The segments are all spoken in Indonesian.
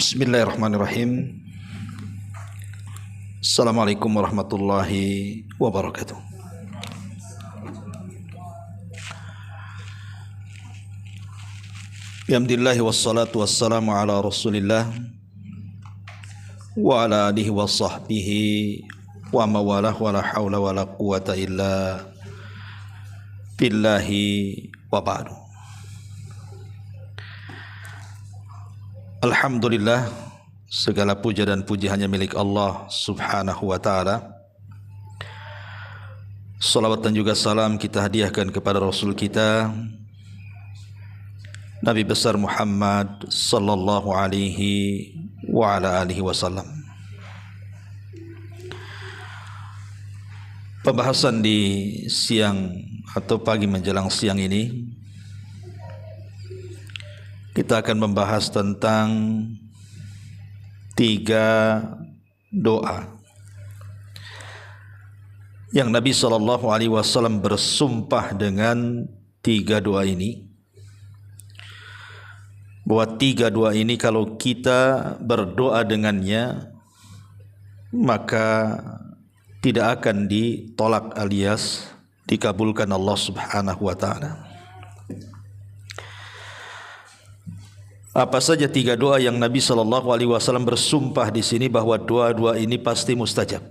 Bismillahirrahmanirrahim. Assalamualaikum warahmatullahi wabarakatuh. Alhamdulillah wassalatu wassalamu ala Rasulillah wa ala alihi wa sahbihi wa mawalah wa la hawla wa la quwata illa billahi wa ba'du. Alhamdulillah, segala puja dan puji hanya milik Allah subhanahu wa ta'ala. Salawat dan juga salam kita hadiahkan kepada Rasul kita Nabi besar Muhammad sallallahu alaihi wa ala alihi wasallam. Pembahasan di siang atau pagi menjelang siang ini, kita akan membahas tentang 3 doa yang Nabi SAW bersumpah dengan 3 doa ini, bahwa 3 doa ini kalau kita berdoa dengannya maka tidak akan ditolak alias dikabulkan Allah Subhanahu wa ta'ala. Apa saja 3 doa yang Nabi SAW bersumpah di sini bahwa doa-doa ini pasti mustajab.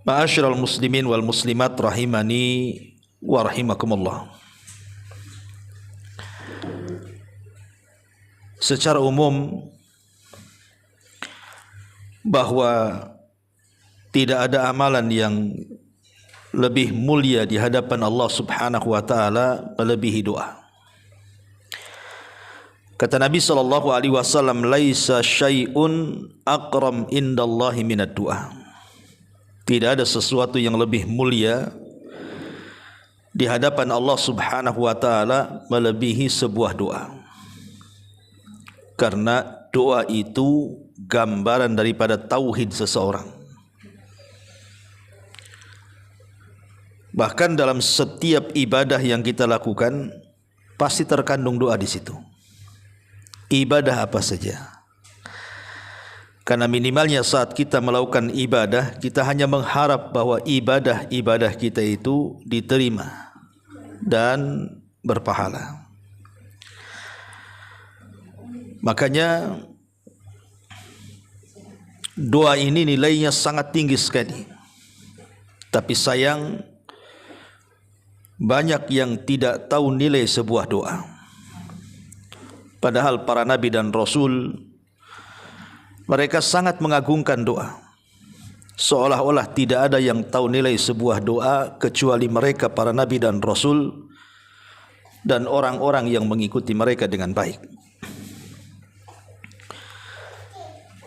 Ma'asyiral muslimin wal muslimat rahimani wa rahimakumullah. Secara umum bahwa tidak ada amalan yang lebih mulia di hadapan Allah Subhanahu wa ta'ala melebihi doa. Kata Nabi SAW, laisa syai'un aqram indallahi minad du'a. Tidak ada sesuatu yang lebih mulia di hadapan Allah Subhanahu wa ta'ala melebihi sebuah doa. Karena doa itu gambaran daripada tauhid seseorang. Bahkan dalam setiap ibadah yang kita lakukan pasti terkandung doa di situ. Ibadah apa saja. Karena minimalnya saat kita melakukan ibadah, kita hanya mengharap bahwa ibadah-ibadah kita itu diterima dan berpahala. Makanya doa ini nilainya sangat tinggi sekali. Tapi sayang, banyak yang tidak tahu nilai sebuah doa. Padahal para nabi dan rasul mereka sangat mengagungkan doa. Seolah-olah tidak ada yang tahu nilai sebuah doa kecuali mereka para nabi dan rasul dan orang-orang yang mengikuti mereka dengan baik.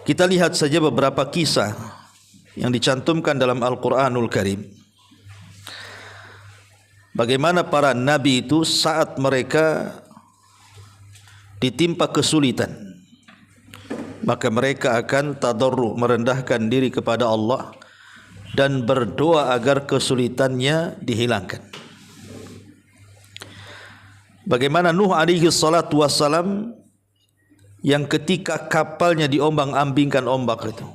Kita lihat saja beberapa kisah yang dicantumkan dalam Al-Quranul Karim. Bagaimana para nabi itu saat mereka ditimpa kesulitan, maka mereka akan tadarru, merendahkan diri kepada Allah dan berdoa agar kesulitannya dihilangkan. Bagaimana Nuh alaihi salatu wassalam yang ketika kapalnya diombang-ambingkan ombak itu,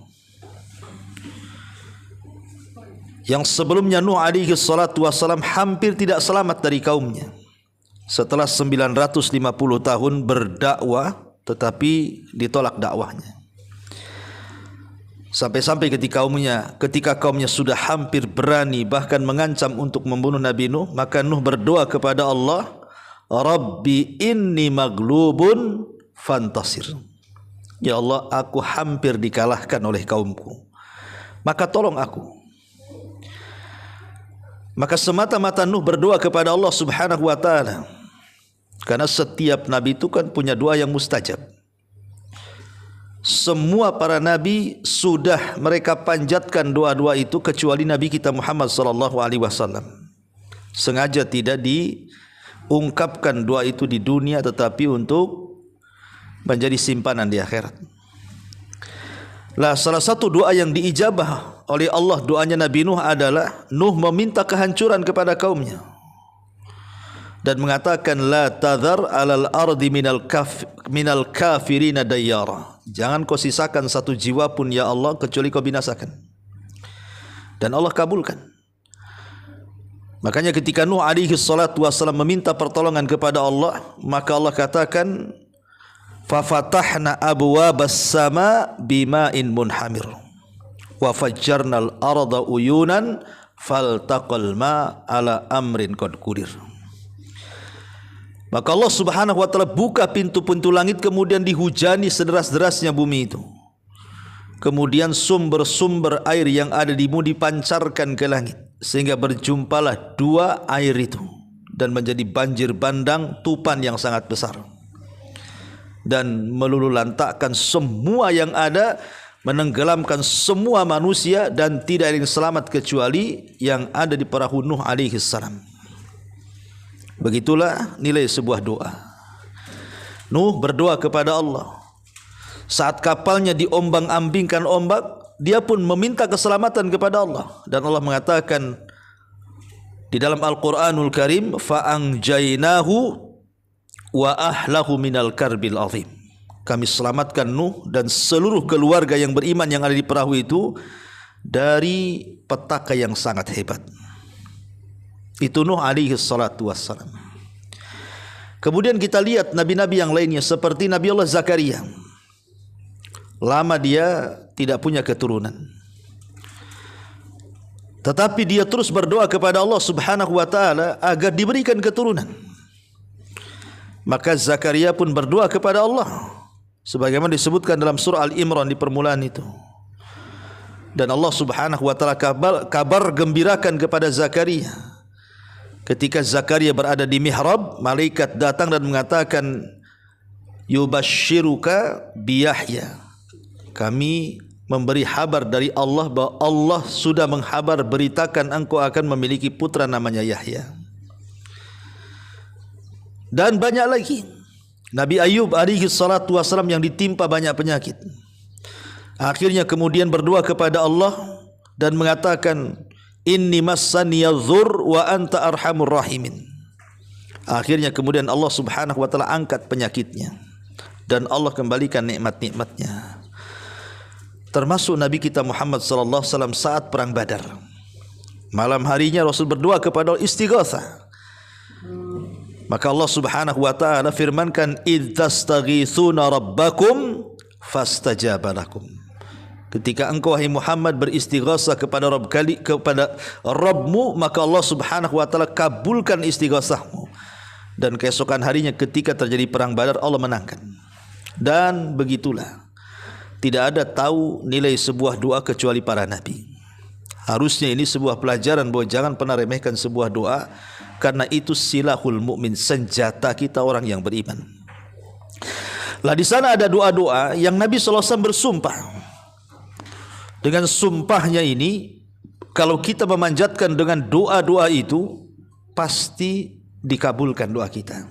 yang sebelumnya Nuh alaihi salatu wassalam hampir tidak selamat dari kaumnya. Setelah 950 tahun berdakwah tetapi ditolak dakwahnya. Sampai-sampai ketika kaumnya sudah hampir berani bahkan mengancam untuk membunuh Nabi Nuh, maka Nuh berdoa kepada Allah, Rabbi inni maglubun fantasir. Ya Allah, aku hampir dikalahkan oleh kaumku, maka tolong aku. Maka semata-mata Nuh berdoa kepada Allah Subhanahu wa ta'ala. Karena setiap nabi itu kan punya doa yang mustajab. Semua para nabi sudah mereka panjatkan doa-doa itu kecuali Nabi kita Muhammad sallallahu alaihi wasallam. Sengaja tidak diungkapkan doa itu di dunia tetapi untuk menjadi simpanan di akhirat. Lah, salah satu doa yang diijabah oleh Allah doanya Nabi Nuh adalah Nuh meminta kehancuran kepada kaumnya. dan mengatakan la tadhar 'alal ardi minal kafirina dayyara. Jangan kau sisakan satu jiwa pun ya Allah kecuali kau binasakan. Dan Allah kabulkan. Makanya ketika Nuh alaihi salatu wasallam meminta pertolongan kepada Allah, maka Allah katakan fa fatahna abwabas sama bima'in munhamir wa fajjarnal arda uyunan faltaqal ma ala amrin qad qudir. Maka Allah Subhanahu wa taala buka pintu-pintu langit, kemudian dihujani sederas-derasnya bumi itu. Kemudian sumber-sumber air yang ada di bumi dipancarkan ke langit, sehingga berjumpalah dua air itu dan menjadi banjir bandang tupan yang sangat besar, dan meluluhlantakkan semua yang ada, menenggelamkan semua manusia, dan tidak ada yang selamat kecuali yang ada di perahu Nuh alaihi salam. Begitulah nilai sebuah doa. Nuh berdoa kepada Allah. Saat kapalnya diombang-ambingkan ombak, dia pun meminta keselamatan kepada Allah, dan Allah mengatakan di dalam Al-Qur'anul Karim, fa'anjainahu wa ahlahu minal karbil azim. Kami selamatkan Nuh dan seluruh keluarga yang beriman yang ada di perahu itu dari petaka yang sangat hebat. Itu Nuh alaihi salatu wassalam. Kemudian kita lihat nabi-nabi yang lainnya seperti Nabi Allah Zakaria. Lama dia tidak punya keturunan, tetapi dia terus berdoa kepada Allah Subhanahu wa taala agar diberikan keturunan. Maka Zakaria pun berdoa kepada Allah sebagaimana disebutkan dalam surah Al-Imran di permulaan itu. Dan Allah Subhanahu wa taala kabar gembirakan kepada Zakaria. Ketika Zakaria berada di mihrab, malaikat datang dan mengatakan, yubashshiruka bi Yahya. Kami memberi kabar dari Allah bahwa Allah sudah menghabar beritakan engkau akan memiliki putra namanya Yahya. Dan banyak lagi. Nabi Ayub alaihi salatu wasallam yang ditimpa banyak penyakit, akhirnya kemudian berdoa kepada Allah dan mengatakan, inni massaniyadh-dhurr wa anta arhamur rahimin. Akhirnya kemudian Allah Subhanahu wa taala angkat penyakitnya dan Allah kembalikan nikmat-nikmatnya. Termasuk Nabi kita Muhammad sallallahu alaihi wasallam saat perang Badar. Malam harinya Rasul berdoa kepada Allah istighatsah. Maka Allah Subhanahu wa taala firmankan, idzastaghitsuna rabbakum fastajaba lakum. Ketika engkau wahai Muhammad beristighatsah kepada Rabbmu, maka Allah Subhanahu wa taala kabulkan istighatsahmu. Dan keesokan harinya ketika terjadi perang Badar, Allah menangkan. Dan begitulah, tidak ada tahu nilai sebuah doa kecuali para nabi. Harusnya ini sebuah pelajaran bahwa jangan pernah remehkan sebuah doa, karena itu silahul mukmin, senjata kita orang yang beriman. Lah di sana ada doa-doa yang Nabi sallallahu alaihi wasallam bersumpah. Dengan sumpahnya ini, kalau kita memanjatkan dengan doa-doa itu, pasti dikabulkan doa kita.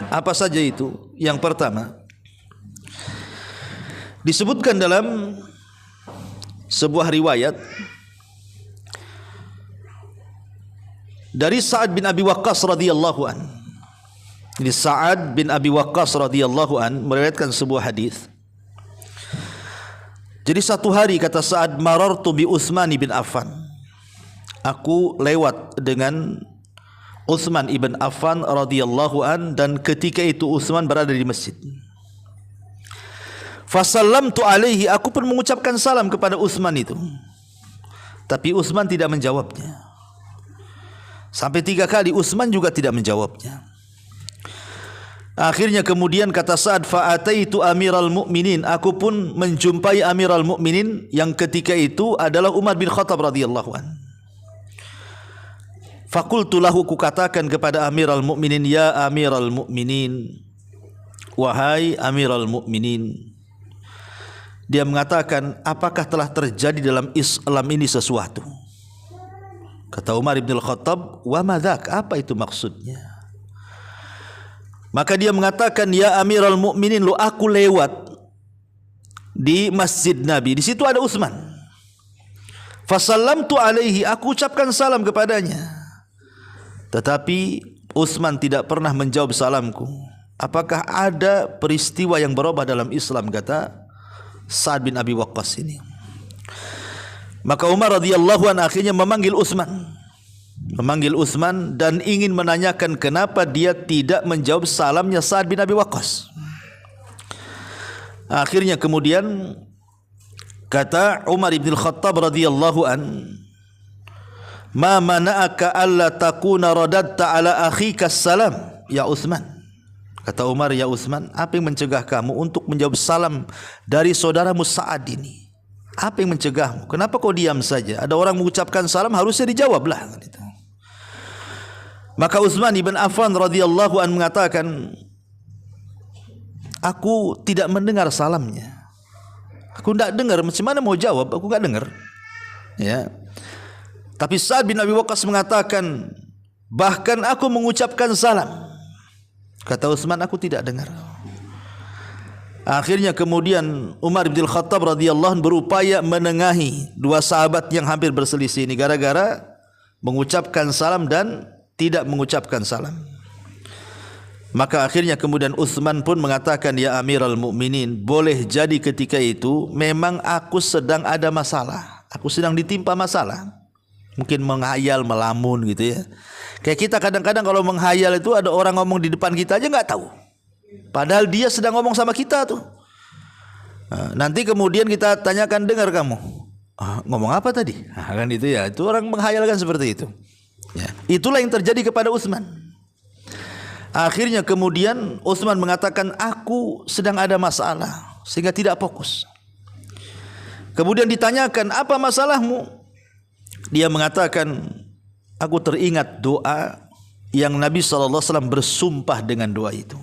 Apa saja itu? Yang pertama, disebutkan dalam sebuah riwayat dari Sa'ad bin Abi Waqqas radhiyallahu an. Ini Sa'ad bin Abi Waqqas radhiyallahu an meriwayatkan sebuah hadis. Jadi satu hari kata Sa'ad, marartu bi Utsman bin Affan. Aku lewat dengan Utsman ibn Affan radhiyallahu an, dan ketika itu Utsman berada di masjid. Fasallamtu alaihi, aku pun mengucapkan salam kepada Utsman itu. Tapi Utsman tidak menjawabnya. Sampai 3 kali Utsman juga tidak menjawabnya. Akhirnya kemudian kata Sa'ad, fa'ataitu amiral mu'minin, aku pun menjumpai amiral mu'minin yang ketika itu adalah Umar bin Khattab radhiyallahu an. Faqultu lahu, ku katakan kepada amiral mu'minin, ya amiral mu'minin, wahai amiral mu'minin. Dia mengatakan, apakah telah terjadi dalam Islam ini sesuatu? Kata Umar bin Khattab, wa madzak, apa itu maksudnya? Maka dia mengatakan, ya amiral mu'minin, lo aku lewat di masjid Nabi, di situ ada Utsman. Fasallamtu alaihi, aku ucapkan salam kepadanya. Tetapi Utsman tidak pernah menjawab salamku. Apakah ada peristiwa yang berubah dalam Islam, kata Sa'ad bin Abi Waqqas ini. Maka Umar radhiyallahu anhu akhirnya memanggil Utsman dan ingin menanyakan kenapa dia tidak menjawab salamnya Sa'ad bin Abi Waqqas. Akhirnya kemudian kata Umar bin Khattab radhiyallahu an, "Ma mana'aka alla takuna radadta ala akhika salam ya Utsman." Kata Umar, "Ya Utsman, apa yang mencegah kamu untuk menjawab salam dari saudaramu Sa'ad ini? Apa yang mencegahmu? Kenapa kau diam saja? Ada orang mengucapkan salam, harusnya dijawablah." Maka Utsman ibn Affan radhiyallahu an mengatakan, "Aku tidak mendengar salamnya. Aku tidak dengar, macam mana mau jawab? Aku tidak dengar." Ya. Tapi Sa'ad bin Abi Waqqas mengatakan, "Bahkan aku mengucapkan salam." Kata Utsman, "Aku tidak dengar." Akhirnya kemudian Umar bin Khattab radhiyallahu anhu berupaya menengahi dua sahabat yang hampir berselisih ini gara-gara mengucapkan salam dan tidak mengucapkan salam. Maka akhirnya kemudian Utsman pun mengatakan, "Ya Amirul Mukminin, boleh jadi ketika itu memang aku sedang ada masalah. Aku sedang ditimpa masalah. Mungkin menghayal, melamun gitu ya. Kayak kita kadang-kadang kalau menghayal itu ada orang ngomong di depan kita aja nggak tahu. Padahal dia sedang ngomong sama kita tuh. Nanti kemudian kita tanyakan, dengar kamu ngomong apa tadi? Kan itu ya. Itu orang menghayalkan seperti itu. Ya. Itulah yang terjadi kepada Utsman. Akhirnya kemudian Utsman mengatakan, "Aku sedang ada masalah," sehingga tidak fokus. Kemudian ditanyakan, "Apa masalahmu?" Dia mengatakan, "Aku teringat doa yang Nabi SAW bersumpah dengan doa itu.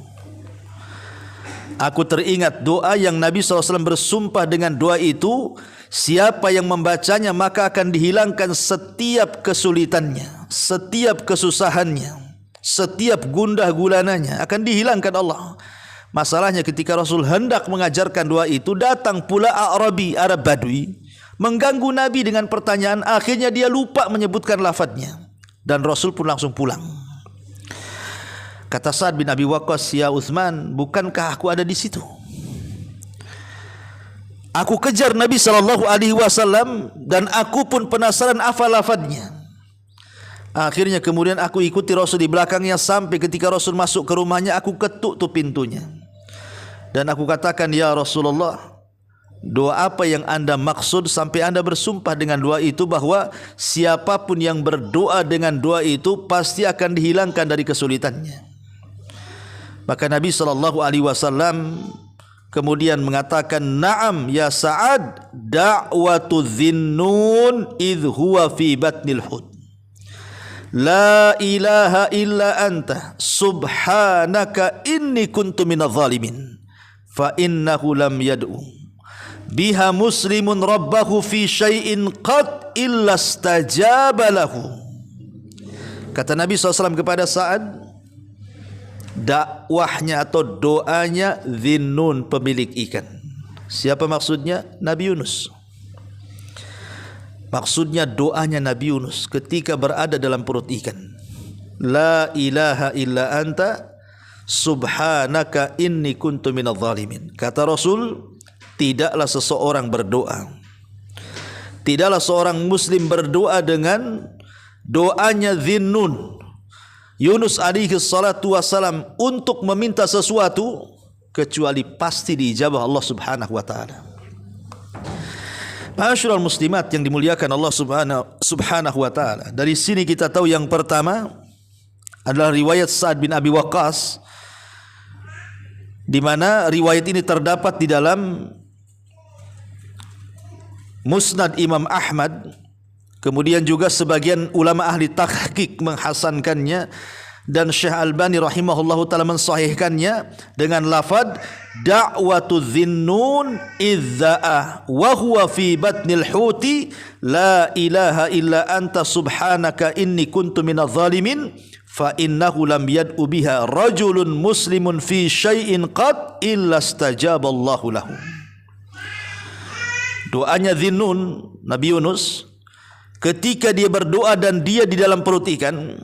Aku teringat doa yang Nabi SAW bersumpah dengan doa itu. Siapa yang membacanya maka akan dihilangkan setiap kesulitannya, setiap kesusahannya, setiap gundah gulananya akan dihilangkan Allah." Masalahnya ketika Rasul hendak mengajarkan doa itu, datang pula Arabi, Arab Badui, mengganggu Nabi dengan pertanyaan. Akhirnya dia lupa menyebutkan lafadznya dan Rasul pun langsung pulang. Kata Sa'ad bin Abi Waqqas, "Ya Utsman, bukankah aku ada di situ? Aku kejar Nabi SAW dan aku pun penasaran apa lafadznya. Akhirnya kemudian aku ikuti Rasul di belakangnya sampai ketika Rasul masuk ke rumahnya, aku ketuk tuh pintunya. Dan aku katakan, 'Ya Rasulullah, doa apa yang anda maksud sampai anda bersumpah dengan doa itu bahwa siapapun yang berdoa dengan doa itu pasti akan dihilangkan dari kesulitannya?' Maka Nabi SAW kemudian mengatakan, 'Na'am ya Sa'ad, da'watu Dhinnun idh huwa fi batnil hud. La ilaha illa anta subhanaka inni kuntu minadh dhalimin fa innahu lam yad'u biha muslimun rabbahu fi syai'in qad illa istajaba lahu.'" Kata Nabi SAW kepada Sa'ad, dakwahnya atau doanya Dhinnun, pemilik ikan. Siapa maksudnya? Nabi Yunus. Maksudnya doanya Nabi Yunus ketika berada dalam perut ikan. La ilaha illa anta subhanaka inni kuntu minadh dhalimin. Kata Rasul, tidaklah seseorang berdoa, tidaklah seorang muslim berdoa dengan doanya Dhinnun, Yunus alaihi salatu wassalam, untuk meminta sesuatu kecuali pasti diijabah Allah Subhanahu wa taala. Ma'asyiral muslimat yang dimuliakan Allah Subhanahu wa taala. Dari sini kita tahu yang pertama adalah riwayat Sa'ad bin Abi Waqqas, di mana riwayat ini terdapat di dalam Musnad Imam Ahmad. Kemudian juga sebagian ulama ahli tahqiq menghasankannya dan Syekh Albani rahimahullahu taala mensahihkannya dengan lafaz da'watu Dhinnun idza'a wa huwa fi batnil huti la ilaha illa anta subhanaka inni kuntu minadh dhalimin fa innahu lam yad'u biha rajulun muslimun fi syai'in qad illa istajaba Allahu lahu. Doanya Dhinnun, Nabi Yunus, ketika dia berdoa dan dia di dalam perut ikan,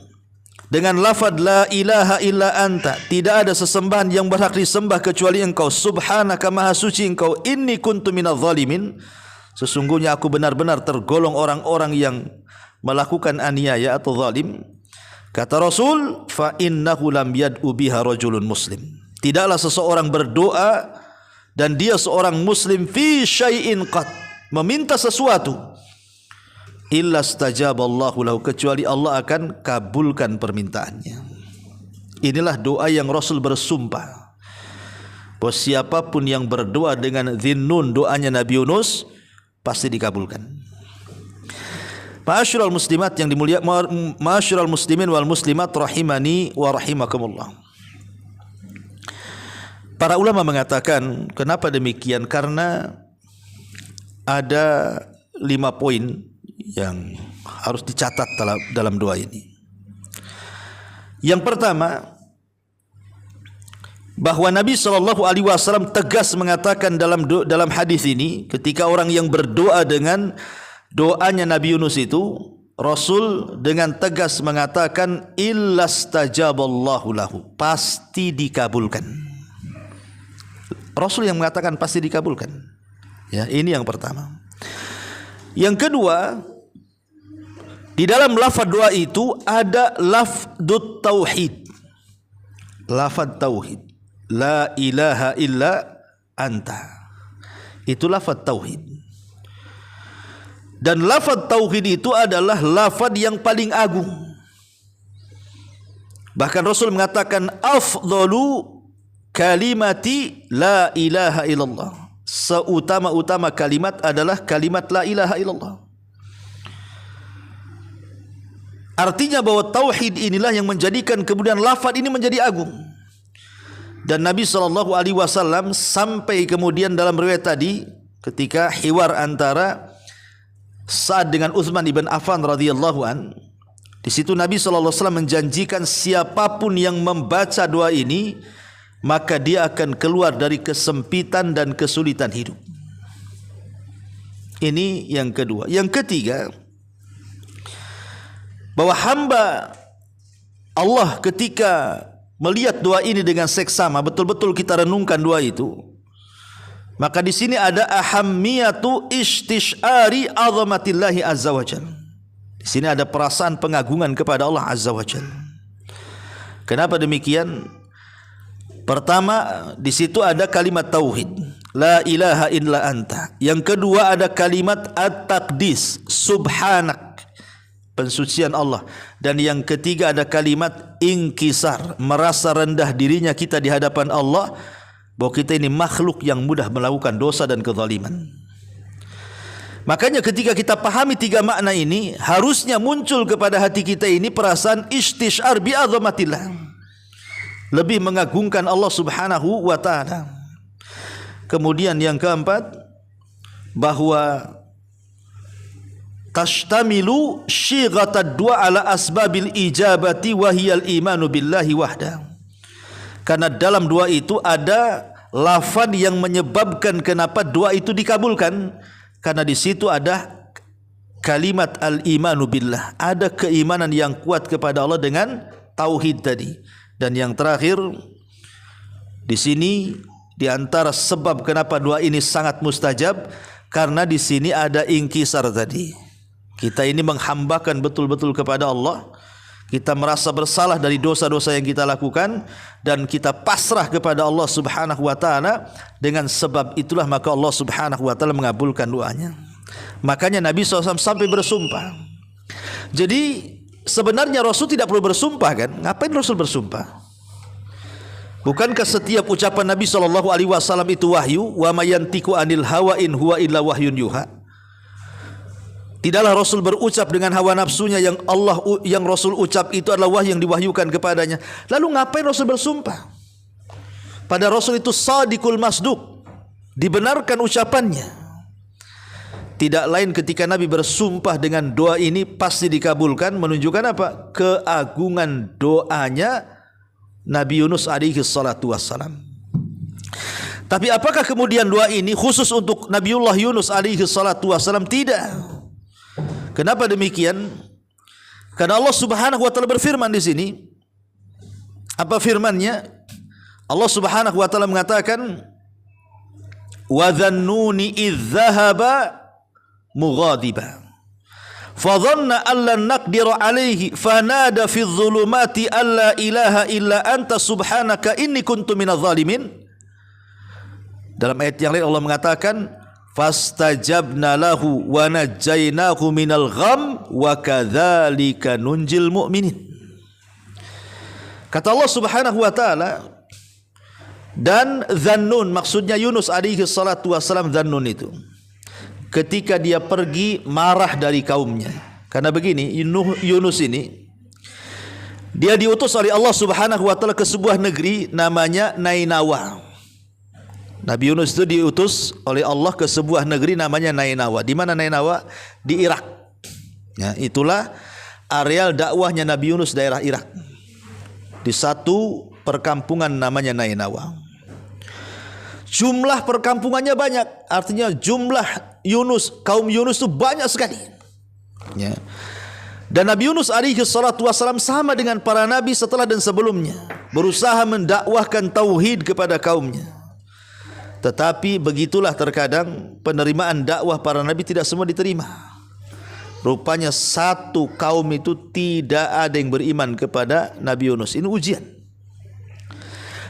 dengan lafaz la ilaha illa anta, tidak ada sesembahan yang berhak disembah kecuali engkau, subhanaka maha suci engkau, inni kuntu minadh zalimin, sesungguhnya aku benar-benar tergolong orang-orang yang melakukan aniaya atau zalim. Kata Rasul, fa innahu lam yad'u biha rajulun muslim, tidaklah seseorang berdoa dan dia seorang muslim fi syai'in qad, meminta sesuatu, illa stajaballahu lahu, kecuali Allah akan kabulkan permintaannya. Inilah doa yang Rasul bersumpah bahwa siapapun yang berdoa dengan dhinnun, doanya Nabi Yunus, pasti dikabulkan. Ma'asyiral muslimat yang dimuliakan, ma'asyiral muslimin wal muslimat rahimani wa rahimakumullah. Para ulama mengatakan kenapa demikian, karena ada 5 poin yang harus dicatat dalam doa ini. Yang pertama, bahwa Nabi SAW tegas mengatakan dalam hadis ini, ketika orang yang berdoa dengan doanya Nabi Yunus itu, Rasul dengan tegas mengatakan illa stajaballahu lahu, pasti dikabulkan. Rasul yang mengatakan pasti dikabulkan. Ya, ini yang pertama. Yang kedua, di dalam lafaz doa itu ada lafdut tauhid. Lafaz tauhid. La ilaha illa anta. Itu lafaz tauhid. Dan lafaz tauhid itu adalah lafaz yang paling agung. Bahkan Rasul mengatakan afdalu kalimati la ilaha illallah. Seutama-utama kalimat adalah kalimat la ilaha illallah. Artinya bahwa tauhid inilah yang menjadikan kemudian lafaz ini menjadi agung. Dan Nabi SAW sampai kemudian dalam riwayat tadi, ketika hiwar antara Sa'ad dengan Utsman ibn Affan radhiyallahu an, di situ Nabi SAW menjanjikan siapapun yang membaca doa ini, maka dia akan keluar dari kesempitan dan kesulitan hidup. Ini yang kedua. Yang ketiga, bahwa hamba Allah ketika melihat doa ini dengan seksama, betul-betul kita renungkan doa itu, maka di sini ada ahammiyatu istishari azamatillahi azza wajalla. Di sini ada perasaan pengagungan kepada Allah azza wajalla. Kenapa demikian? Pertama, di situ ada kalimat tauhid, la ilaha illa anta. Yang kedua ada kalimat at-taqdis, subhanak, pensucian Allah. Dan yang ketiga ada kalimat inkisar, merasa rendah dirinya kita di hadapan Allah, bahwa kita ini makhluk yang mudah melakukan dosa dan kezaliman. Makanya ketika kita pahami 3 makna ini, harusnya muncul kepada hati kita ini perasaan istishar bi azamatillah, lebih mengagungkan Allah Subhanahu wa taala. Kemudian yang keempat, bahwa tashtamilu syighatad du'a ala asbabil ijabati wa hiyal imanu billahi wahda. Karena dalam doa itu ada lafaz yang menyebabkan kenapa doa itu dikabulkan, karena di situ ada kalimat al-imanu billah, ada keimanan yang kuat kepada Allah dengan tauhid tadi. Dan yang terakhir di sini, di antara sebab kenapa doa ini sangat mustajab, karena di sini ada inkisar tadi. Kita ini menghambakan betul-betul kepada Allah. Kita merasa bersalah dari dosa-dosa yang kita lakukan, dan kita pasrah kepada Allah Subhanahu wa taala. Dengan sebab itulah maka Allah Subhanahu wa taala mengabulkan doanya. Makanya Nabi SAW sampai bersumpah. Jadi sebenarnya Rasul tidak perlu bersumpah kan? Ngapain Rasul bersumpah? Bukankah setiap ucapan Nabi SAW itu wahyu? Wa mayantiku anil hawa in huwa illa wahyun yuha. Tidaklah Rasul berucap dengan hawa nafsunya, yang Rasul ucap itu adalah wahyu yang diwahyukan kepadanya. Lalu ngapain Rasul bersumpah? Pada Rasul itu sadiqul masduq, dibenarkan ucapannya. Tidak lain ketika Nabi bersumpah dengan doa ini pasti dikabulkan, menunjukkan apa? Keagungan doanya Nabi Yunus alaihi salatu wassalam. Tapi apakah kemudian doa ini khusus untuk Nabiullah Yunus alaihi salatu wassalam? Tidak. Kenapa demikian? Karena Allah Subhanahu wa taala berfirman di sini. Apa firman-Nya? Allah Subhanahu wa taala mengatakan, "Wa dhannuni idz dhahaba mughadiba fa dhanna an lan naqdira alayhi fanada fi dhulumati alla ilaha illa anta subhanaka inni kuntu minadh dhalimin." Dalam ayat yang lain Allah mengatakan, "Fastajabna lahu wa najjaynahu minal gham wa kadzalika nunjil mu'minin." Kata Allah Subhanahu wa taala, dan Dhannun, maksudnya Yunus alaihi salatu wasalam. Dhannun itu ketika dia pergi marah dari kaumnya. Karena begini, Yunus ini dia diutus oleh Allah Subhanahu wa taala ke sebuah negeri namanya Nainawa. Nabi Yunus itu diutus oleh Allah ke sebuah negeri namanya Nainawa. Di mana Nainawa? Di Irak. Ya, itulah areal dakwahnya Nabi Yunus, daerah Irak. Di satu perkampungan namanya Nainawa. Jumlah perkampungannya banyak, artinya jumlah kaum Yunus itu banyak sekali. Ya. Dan Nabi Yunus alaihi salatu wasalam sama dengan para nabi setelah dan sebelumnya, berusaha mendakwahkan tauhid kepada kaumnya. Tetapi begitulah terkadang penerimaan dakwah para nabi tidak semua diterima. Rupanya satu kaum itu tidak ada yang beriman kepada Nabi Yunus. Ini ujian.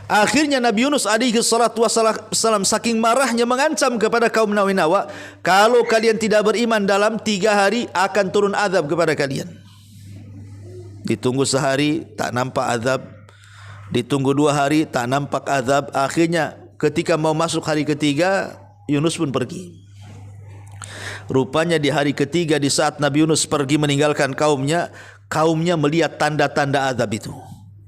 Akhirnya Nabi Yunus alaihi salatu wassalam saking marahnya mengancam kepada kaum Nainawa, kalau kalian tidak beriman dalam 3 hari akan turun azab kepada kalian. Ditunggu sehari tak nampak azab, ditunggu 2 hari tak nampak azab. Akhirnya ketika mau masuk hari ketiga, Yunus pun pergi. Rupanya di hari ketiga, di saat Nabi Yunus pergi meninggalkan kaumnya melihat tanda-tanda azab itu.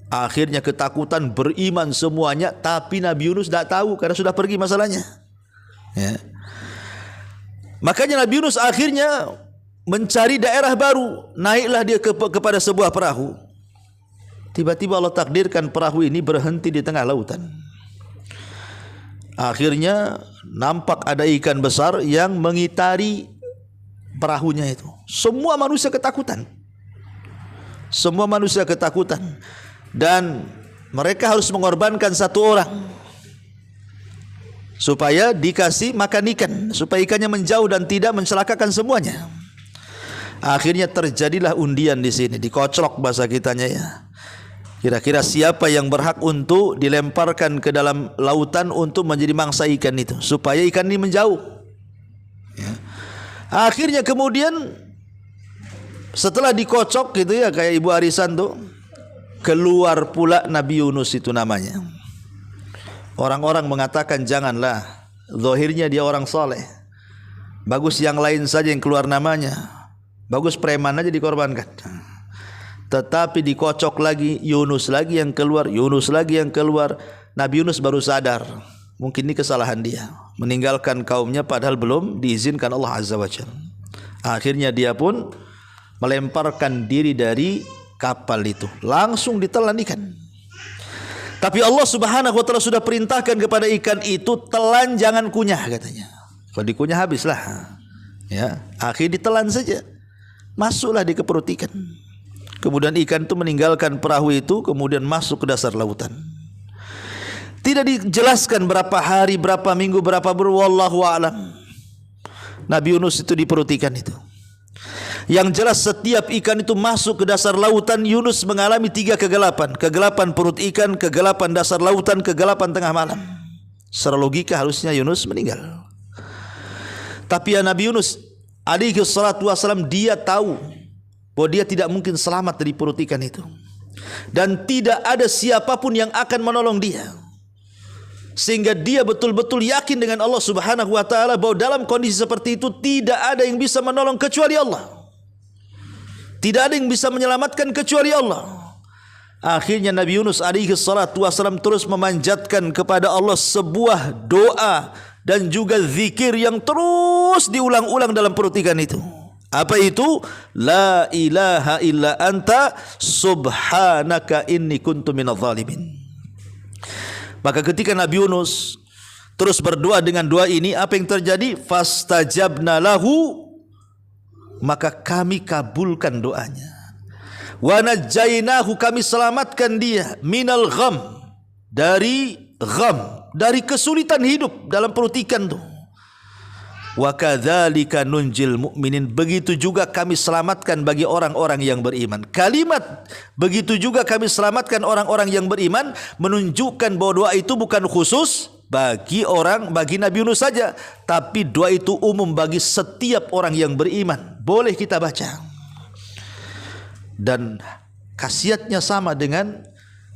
Akhirnya ketakutan, beriman semuanya, tapi Nabi Yunus tidak tahu karena sudah pergi masalahnya. Ya. Makanya Nabi Yunus akhirnya mencari daerah baru. Naiklah dia kepada sebuah perahu. Tiba-tiba Allah takdirkan perahu ini berhenti di tengah lautan. Akhirnya nampak ada ikan besar yang mengitari perahunya itu. Semua manusia ketakutan. Semua manusia ketakutan. Dan mereka harus mengorbankan 1 orang supaya dikasih makan ikan, supaya ikannya menjauh dan tidak mencelakakan semuanya. Akhirnya terjadilah undian di sini, dikoclok bahasa kitanya ya. Kira-kira siapa yang berhak untuk dilemparkan ke dalam lautan untuk menjadi mangsa ikan itu, supaya ikan ini menjauh. Ya. Akhirnya kemudian setelah dikocok gitu ya, kayak Ibu Arisan tuh, keluar pula Nabi Yunus itu namanya. Orang-orang mengatakan janganlah, zahirnya dia orang soleh, bagus yang lain saja yang keluar namanya, bagus preman aja dikorbankan. Tetapi dikocok lagi, Yunus lagi yang keluar, Yunus lagi yang keluar. Nabi Yunus baru sadar, mungkin ini kesalahan dia, meninggalkan kaumnya padahal belum diizinkan Allah Azza wa Jalla. Akhirnya dia pun melemparkan diri dari kapal itu, langsung ditelan ikan. Tapi Allah Subhanahu wa taala sudah perintahkan kepada ikan itu, telan jangan kunyah katanya. Kalau dikunyah habislah. Ya, akhirnya ditelan saja. Masuklah di ke perut ikan. Kemudian ikan itu meninggalkan perahu itu, kemudian masuk ke dasar lautan. Tidak dijelaskan berapa hari, berapa minggu, berapa bulan, wallahu a'lam. Nabi Yunus itu di perut ikan itu. Yang jelas setiap ikan itu masuk ke dasar lautan, Yunus mengalami 3 kegelapan. Kegelapan perut ikan, kegelapan dasar lautan, kegelapan tengah malam. Secara logika harusnya Yunus meninggal. Tapi ya Nabi Yunus alaihi salatu wassalam, dia tahu bahwa dia tidak mungkin selamat dari perut ikan itu, dan tidak ada siapapun yang akan menolong dia, sehingga dia betul-betul yakin dengan Allah Subhanahu wa taala bahwa dalam kondisi seperti itu tidak ada yang bisa menolong kecuali Allah, tidak ada yang bisa menyelamatkan kecuali Allah. Akhirnya Nabi Yunus alaihi salatu wasallam terus memanjatkan kepada Allah sebuah doa dan juga zikir yang terus diulang-ulang dalam perut ikan itu. Apa itu? La ilaha illa anta subhanaka inni kuntu minadh dhalimin. Maka ketika Nabi Yunus terus berdoa dengan doa ini, apa yang terjadi? Fastajabna lahu, maka kami kabulkan doanya. Wa najjainahu, kami selamatkan dia, minal gham, dari gham, dari kesulitan hidup dalam perut ikan tu. Wa kadzalika nunjil mu'minin, begitu juga kami selamatkan bagi orang-orang yang beriman. Kalimat begitu juga kami selamatkan orang-orang yang beriman menunjukkan bahwa doa itu bukan khusus bagi Nabi Yunus saja, tapi doa itu umum bagi setiap orang yang beriman. Boleh kita baca. Dan khasiatnya sama dengan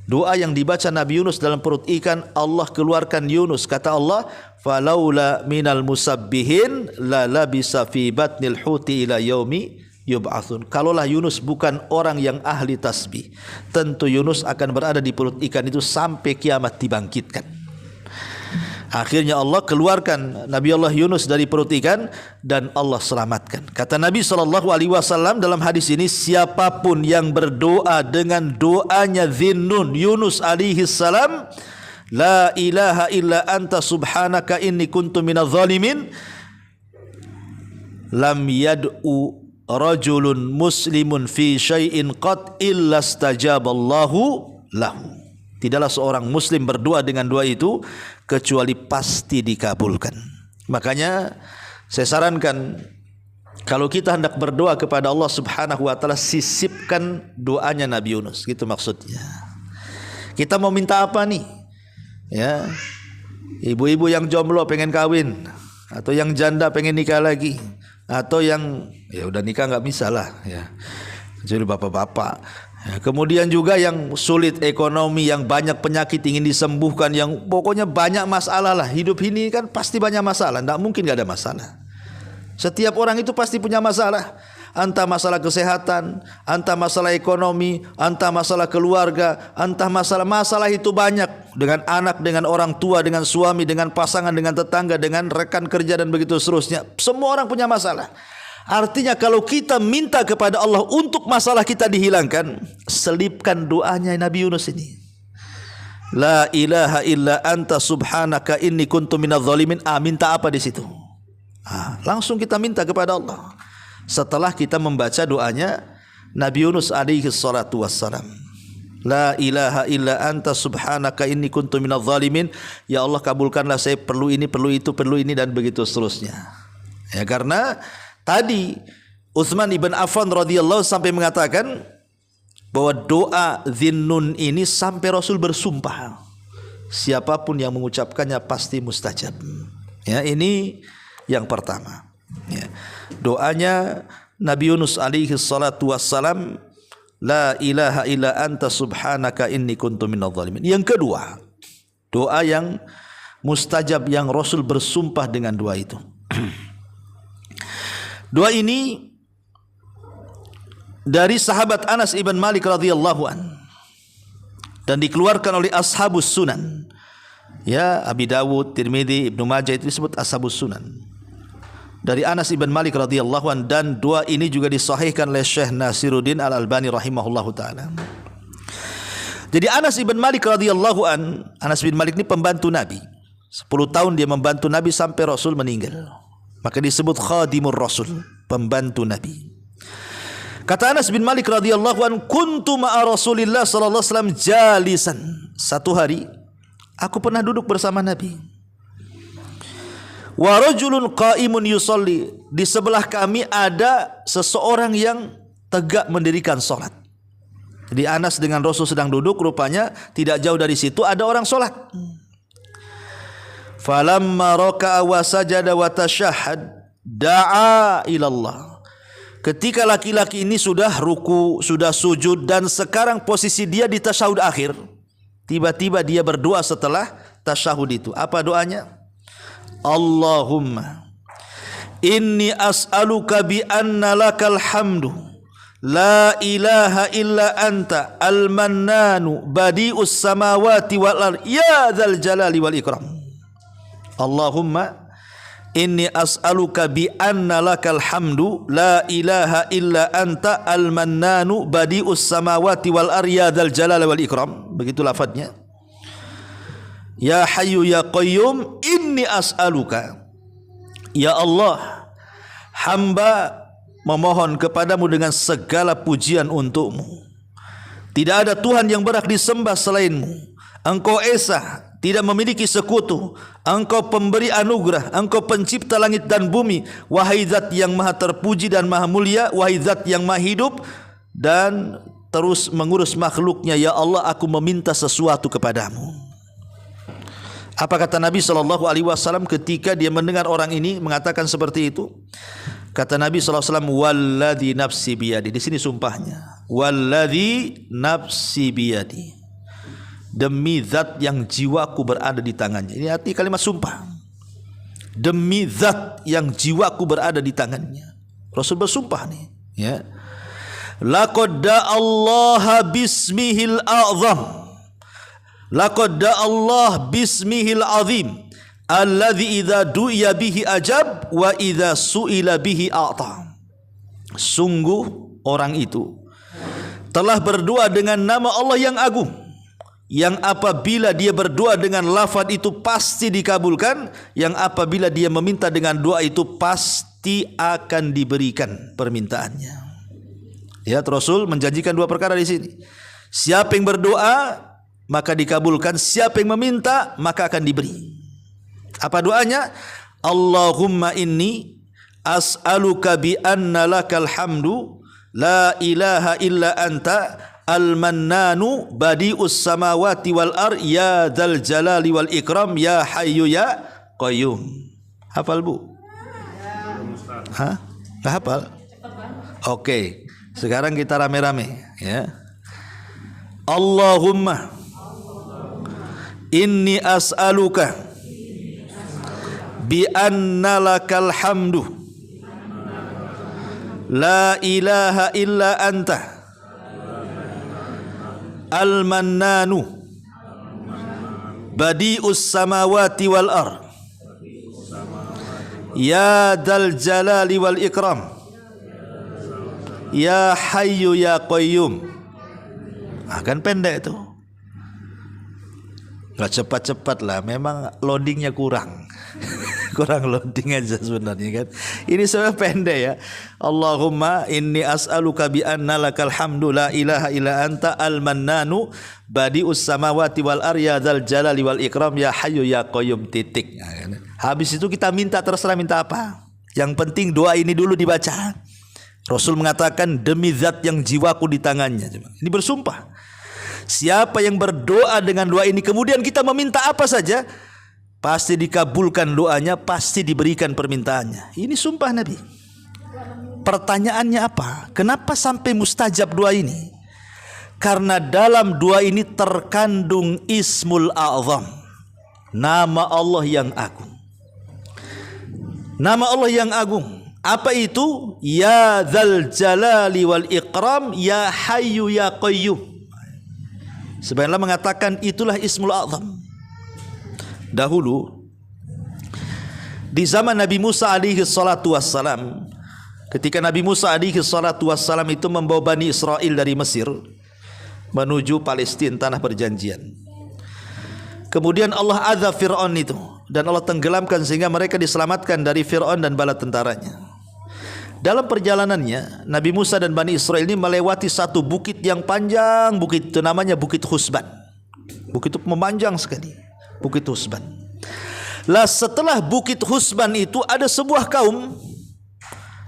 doa yang dibaca Nabi Yunus dalam perut ikan. Allah keluarkan Yunus, kata Allah, falaula minal musabbihin la labisa fi batnil huti ila yaumi yub'atsun. Kalaulah Yunus bukan orang yang ahli tasbih, tentu Yunus akan berada di perut ikan itu sampai kiamat dibangkitkan. Akhirnya Allah keluarkan Nabi Allah Yunus dari perut ikan dan Allah selamatkan. Kata Nabi SAW dalam hadis ini, siapapun yang berdoa dengan doanya Dhinnun Yunus alaihi salam, la ilaha illa anta subhanaka inni kuntu minadh dhalimin, lam yad'u rajulun muslimun fi syai'in qad illa stajaballahu lahu. Tidaklah seorang muslim berdoa dengan doa itu kecuali pasti dikabulkan. Makanya saya sarankan, kalau kita hendak berdoa kepada Allah Subhanahu wa taala, sisipkan doanya Nabi Yunus, gitu maksudnya. Kita mau minta apa nih? Ya. Ibu-ibu yang jomblo pengen kawin, atau yang janda pengen nikah lagi, atau yang ya udah nikah enggak bisa lah, ya. Jadi bapak-bapak. Ya, kemudian juga yang sulit ekonomi, yang banyak penyakit ingin disembuhkan, yang pokoknya banyak masalah lah. Hidup ini kan pasti banyak masalah, tidak mungkin gak ada masalah. Setiap orang itu pasti punya masalah. Entah masalah kesehatan, entah masalah ekonomi, entah masalah keluarga, entah masalah itu banyak. Dengan anak, dengan orang tua, dengan suami, dengan pasangan, dengan tetangga, dengan rekan kerja dan begitu seterusnya. Semua orang punya masalah. Artinya kalau kita minta kepada Allah untuk masalah kita dihilangkan, selipkan doanya Nabi Yunus ini. La ilaha illa anta subhanaka inni kuntu minadh dhalimin. Minta apa di situ? Langsung kita minta kepada Allah. Setelah kita membaca doanya Nabi Yunus alaihi salatu wassalam. La ilaha illa anta subhanaka inni kuntu minadh dhalimin. Ya Allah, kabulkanlah saya perlu ini, perlu itu, perlu ini, dan begitu seterusnya. Ya, karena tadi Utsman ibn Affan radhiyallahu sampai mengatakan bahwa doa Dhinnun ini sampai Rasul bersumpah, siapapun yang mengucapkannya pasti mustajab. Ya, ini yang pertama. Ya. Doanya Nabi Yunus alaihi salatu wassalam, la ilaha illa anta subhanaka inni kuntu minadh dhalimin. Yang kedua, doa yang mustajab yang Rasul bersumpah dengan doa itu. Doa ini dari sahabat Anas ibn Malik radhiyallahu an dan dikeluarkan oleh ashabus sunan. Ya, Abi Dawud, Tirmidzi, Ibnu Majah itu disebut ashabus sunan. Dari Anas ibn Malik radhiyallahu an, dan doa ini juga disahihkan oleh Syekh Nasiruddin Al-Albani rahimahullahu taala. Jadi Anas ibn Malik radhiyallahu an, Anas bin Malik ini pembantu Nabi. 10 tahun dia membantu Nabi sampai Rasul meninggal. Maka disebut khadimur Rasul, pembantu Nabi. Kata Anas bin Malik radhiyallahu an, kuntu ma'a Rasulillah sallallahu alaihi wasallam jalisan. Satu hari aku pernah duduk bersama Nabi. Wa rajulun qa'imun yusalli. Di sebelah kami ada seseorang yang tegak mendirikan salat. Jadi Anas dengan Rasul sedang duduk, rupanya tidak jauh dari situ ada orang salat. Falamma raka'a wa sajada wa tashahhad da'a ila Allah. Ketika laki-laki ini sudah ruku, sudah sujud, dan sekarang posisi dia di tasyahud akhir, tiba-tiba dia berdoa setelah tasyahud itu. Apa doanya? Allahumma inni as'aluka bi anna lakal hamdu la ilaha illa anta al-mannanu badi'us samawati wal ard ya dzal jalali wal ikram. Allahumma inni as'aluka bi anna lakal hamdu la ilaha illa anta al-mannanu badi'us samawati wal ard ya dzal jalali wal ikram. Begitu lafadznya. Ya Hayyu ya Qayyum inni as'aluka. Ya Allah, hamba memohon kepadamu dengan segala pujian untukmu. Tidak ada Tuhan yang berhak disembah selainmu. Engkau esa, tidak memiliki sekutu. Engkau pemberi anugerah, engkau pencipta langit dan bumi. Wahai zat yang maha terpuji dan maha mulia, wahai zat yang maha hidup dan terus mengurus makhluknya. Ya Allah, aku meminta sesuatu kepadamu. Apa kata Nabi SAW ketika dia mendengar orang ini mengatakan seperti itu? Kata Nabi SAW, walladhi nafsi biyadi. Di sini sumpahnya, walladhi nafsi biyadi, demi zat yang jiwaku berada di tangannya. Ini arti kalimat sumpah. Demi zat yang jiwaku berada di tangannya. Rasul bersumpah nih, ya. Laqad da'allaha bismihil a'zam, laqad da'allah bismihil azim, alladhi idza du'iya bihi ajab wa idza su'ila bihi a'ta. Sungguh orang itu telah berdoa dengan nama Allah yang agung, yang apabila dia berdoa dengan lafaz itu pasti dikabulkan, yang apabila dia meminta dengan doa itu pasti akan diberikan permintaannya. Ya, Rasul menjanjikan dua perkara di sini. Siapa yang berdoa maka dikabulkan, siapa yang meminta maka akan diberi. Apa doanya? Allahumma inni as'aluka bi anna lakal hamdu la ilaha illa anta al-mannanu badi'us samawati wal ar ya dzal jalali wal ikram ya hayyu ya qayyum. Hafal Bu? Hah? Enggak hafal? Oke. Sekarang kita rame-rame, ya. Allahumma inni as'aluka bi anna lakal hamdu la ilaha illa anta al-mannanu badi'us samawati wal ar ya dzal jalali wal ikram ya hayyu ya qayyum. Kan pendek itu. Gak cepat-cepat lah, memang loadingnya kurang. Kurang loading aja sebenarnya kan. Ini sebenarnya pendek ya. Allahumma inni as'aluka bi anna lakal hamdu la ilaha illa anta al-mannanu badi'us samawati wal ar ya dzal jalali wal ikram ya hayyu ya qayyum titik. Habis itu kita minta, terserah minta apa. Yang penting doa ini dulu dibaca. Rasul mengatakan demi zat yang jiwaku di tangannya. Ini bersumpah. Siapa yang berdoa dengan doa ini kemudian kita meminta apa saja, pasti dikabulkan doanya, pasti diberikan permintaannya. Ini sumpah Nabi. Pertanyaannya apa? Kenapa sampai mustajab doa ini? Karena dalam doa ini terkandung Ismul A'zam, nama Allah yang agung. Nama Allah yang agung. Apa itu? Ya dzal jalali wal ikram ya hayyu ya qayyum. Sebenarnya mengatakan itulah Ismul A'zam. Dahulu di zaman Nabi Musa alaihi salatu wassalam, ketika Nabi Musa alaihi salatu wassalam itu membawa Bani Israel dari Mesir menuju Palestina, tanah perjanjian. Kemudian Allah azab Fir'aun itu, dan Allah tenggelamkan sehingga mereka diselamatkan dari Fir'aun dan bala tentaranya. Dalam perjalanannya Nabi Musa dan Bani Israel ini melewati satu bukit yang panjang. Bukit itu namanya Bukit Husban. Bukit itu memanjang sekali, Bukit Husban. Lah setelah Bukit Husban itu ada sebuah kaum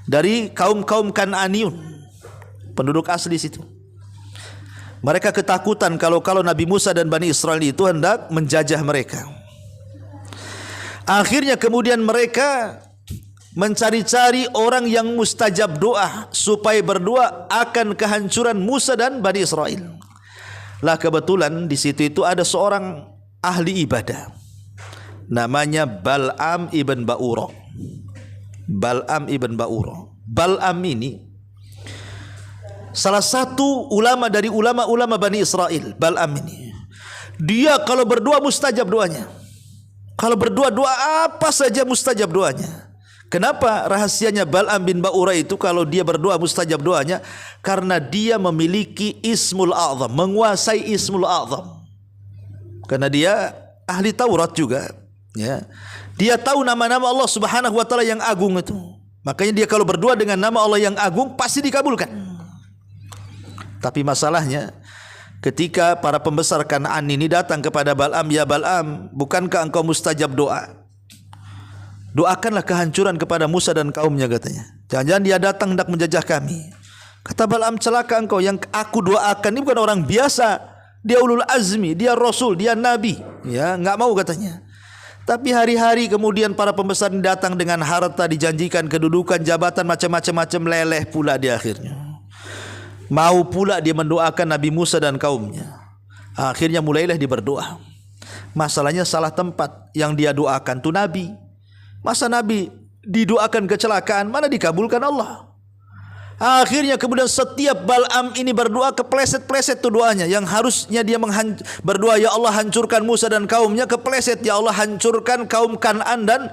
dari kaum-kaum Kan'aniun, penduduk asli situ. Mereka ketakutan kalau Nabi Musa dan Bani Israel itu hendak menjajah mereka. Akhirnya kemudian mereka mencari-cari orang yang mustajab doa supaya berdoa akan kehancuran Musa dan Bani Israel. Lah kebetulan di situ itu ada seorang ahli ibadah namanya Bal'am ibn Ba'ura. Bal'am ibn Ba'ura. Bal'am ini salah satu ulama dari ulama-ulama Bani Israel. Bal'am ini, dia kalau berdoa mustajab doanya. Kalau berdoa doa apa saja mustajab doanya. Kenapa rahasianya Bal'am bin Ba'ura itu kalau dia berdoa mustajab doanya? Karena dia memiliki Ismul A'zam, menguasai Ismul A'zam. Karena dia ahli Taurat juga, ya. Dia tahu nama-nama Allah Subhanahu wa taala yang agung itu. Makanya dia kalau berdoa dengan nama Allah yang agung pasti dikabulkan. Tapi masalahnya ketika para pembesar Kan'an ini datang kepada Bal'am, ya Bal'am, bukankah engkau mustajab doa? Doakanlah kehancuran kepada Musa dan kaumnya, katanya. Jangan-jangan dia datang hendak menjajah kami. Kata Bal'am, celaka engkau, yang aku doakan ini bukan orang biasa. Dia ulul azmi, dia rasul, dia nabi. Ya, enggak mau katanya. Tapi hari-hari kemudian para pembesar ini datang dengan harta, dijanjikan kedudukan, jabatan, macam-macam leleh pula di akhirnya. Mau pula dia mendoakan Nabi Musa dan kaumnya. Akhirnya mulailah dia berdoa. Masalahnya salah tempat. Yang dia doakan itu Nabi. Masa Nabi didoakan kecelakaan, mana dikabulkan Allah? Akhirnya kemudian setiap Bal'am ini berdoa kepleset-pleset tuh doanya. Yang harusnya dia berdoa, ya Allah hancurkan Musa dan kaumnya, kepleset, ya Allah hancurkan kaum Kan'an dan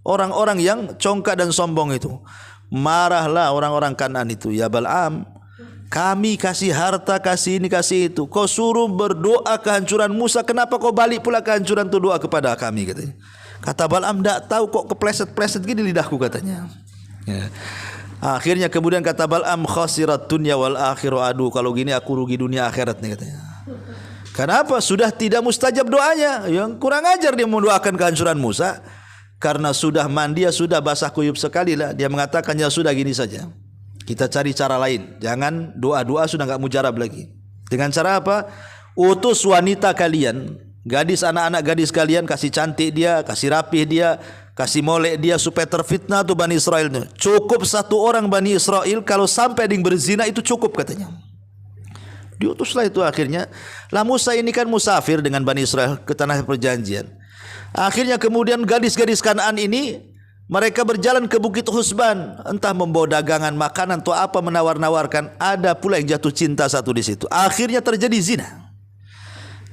orang-orang yang congkak dan sombong itu. Marahlah orang-orang Kan'an itu, ya Bal'am, kami kasih harta, kasih ini, kasih itu. Kau suruh berdoa kehancuran Musa, kenapa kau balik pula kehancuran itu doa kepada kami, katanya. Kata Bal'am, tak tahu kok kepleset-pleset gini lidahku, katanya. Ya. Akhirnya kemudian kata Bal'am, khasirat dunya wal akhiru, aduh kalau gini aku rugi dunia akhirat nih, katanya. Kenapa? Sudah tidak mustajab doanya. Yang kurang ajar dia mendoakan kehancuran Musa. Karena sudah mandi, sudah basah kuyup sekali lah. Dia mengatakan, ya sudah gini saja, kita cari cara lain. Jangan doa-doa sudah enggak mujarab lagi. Dengan cara apa? Utus wanita kalian, gadis, anak-anak gadis kalian, kasih cantik dia, kasih rapih dia, kasih molek dia supaya terfitnah tuh Bani Israel. Cukup satu orang Bani Israel, kalau sampai ada yang berzina itu cukup, katanya. Diutuslah itu akhirnya. Lah Musa ini kan musafir dengan Bani Israel ke tanah perjanjian. Akhirnya kemudian gadis-gadis Kan'an ini mereka berjalan ke Bukit Husban, entah membawa dagangan makanan atau apa, menawar-nawarkan. Ada pula yang jatuh cinta satu di situ. Akhirnya terjadi zina.